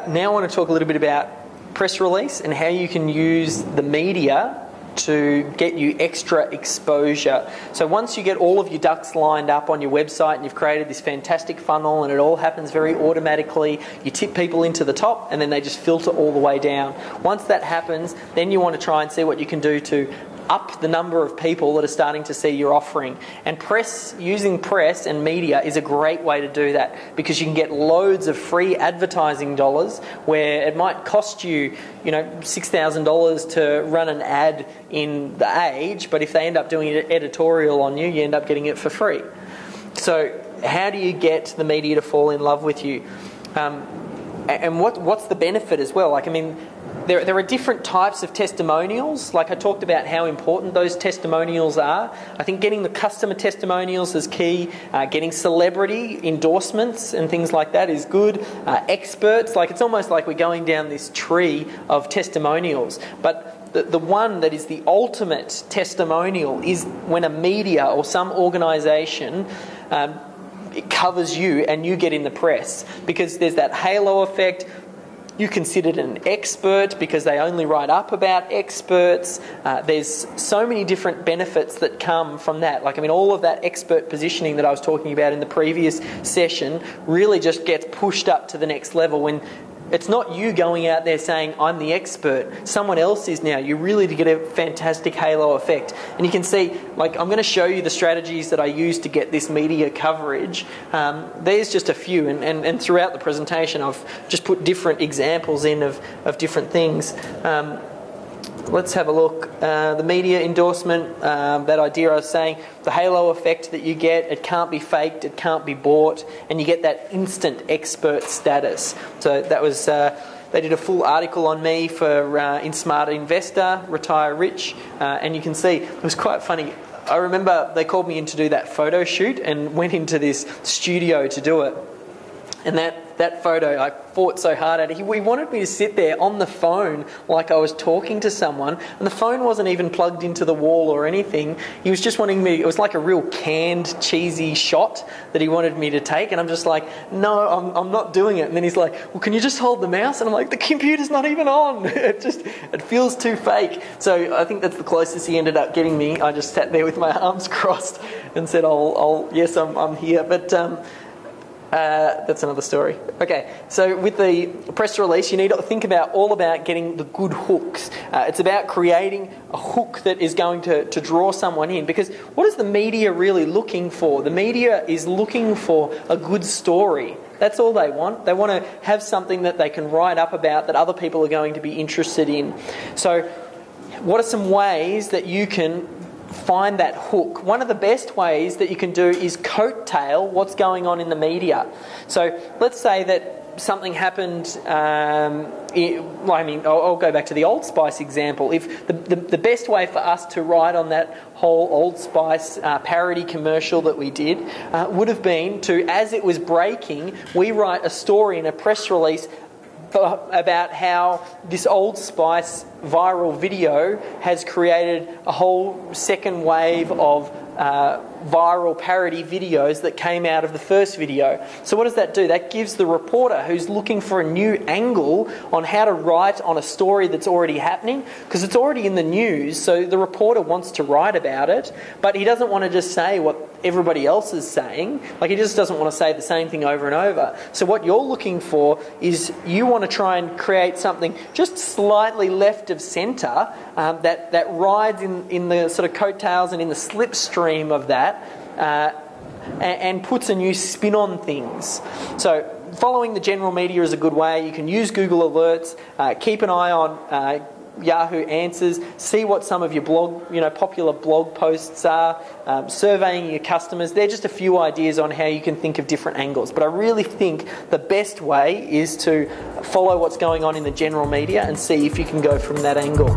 Now I want to talk a little bit about press release and how you can use the media to get you extra exposure. So once you get all of your ducks lined up on your website and you've created this fantastic funnel and it all happens very automatically, you tip people into the top and then they just filter all the way down. Once that happens, then you want to try and see what you can do to up the number of people that are starting to see your offering. And using press and media is a great way to do that, because you can get loads of free advertising dollars where it might cost you, $6,000 to run an ad in The Age, but if they end up doing an editorial on you, you end up getting it for free. So how do you get the media to fall in love with you? And what's the benefit as well? There are different types of testimonials. Like I talked about how important those testimonials are. I think getting the customer testimonials is key. Getting celebrity endorsements and things like that is good. Experts, it's almost like we're going down this tree of testimonials. But the one that is the ultimate testimonial is when a media or some organisation it covers you and you get in the press, because there's that halo effect. You're considered an expert because they only write up about experts. There's so many different benefits that come from that. All of that expert positioning that I was talking about in the previous session really just gets pushed up to the next level when it's not you going out there saying, I'm the expert. Someone else is now. You really get a fantastic halo effect. And you can see, I'm going to show you the strategies that I use to get this media coverage. There's just a few. And throughout the presentation, I've just put different examples in of different things. Let's have a look. The media endorsement, that idea I was saying, the halo effect that you get, it can't be faked, it can't be bought, and you get that instant expert status. So that was, they did a full article on me for in Smart Investor, Retire Rich, and you can see it was quite funny. I remember they called me in to do that photo shoot and went into this studio to do it. And that photo, I fought so hard at it. He wanted me to sit there on the phone like I was talking to someone, and the phone wasn't even plugged into the wall or anything. He was just wanting me, it was like a real canned, cheesy shot that he wanted me to take, and I'm just like, no, I'm not doing it. And then he's like, well, can you just hold the mouse? And I'm like, the computer's not even on. It feels too fake. So I think that's the closest he ended up getting me. I just sat there with my arms crossed and said, yes, I'm here. But that's another story. Okay, so with the press release, you need to think all about getting the good hooks. It's about creating a hook that is going to draw someone in, because what is the media really looking for? The media is looking for a good story. That's all they want. They want to have something that they can write up about that other people are going to be interested in. So what are some ways that you can find that hook? One of the best ways that you can do is coattail what's going on in the media. So let's say that something happened, I'll go back to the Old Spice example. If the best way for us to write on that whole Old Spice parody commercial that we did would have been to, as it was breaking, we write a story in a press release about how this Old Spice viral video has created a whole second wave of viral parody videos that came out of the first video. So what does that do? That gives the reporter who's looking for a new angle on how to write on a story that's already happening, because it's already in the news, so the reporter wants to write about it, but he doesn't want to just say what everybody else is saying. He just doesn't want to say the same thing over and over. So what you're looking for is you want to try and create something just slightly left of centre that rides in the sort of coattails and in the slipstream of that, and puts a new spin on things. So following the general media is a good way. You can use Google Alerts, keep an eye on Yahoo Answers, see what some of your popular blog posts are, surveying your customers. They're just a few ideas on how you can think of different angles. But I really think the best way is to follow what's going on in the general media and see if you can go from that angle.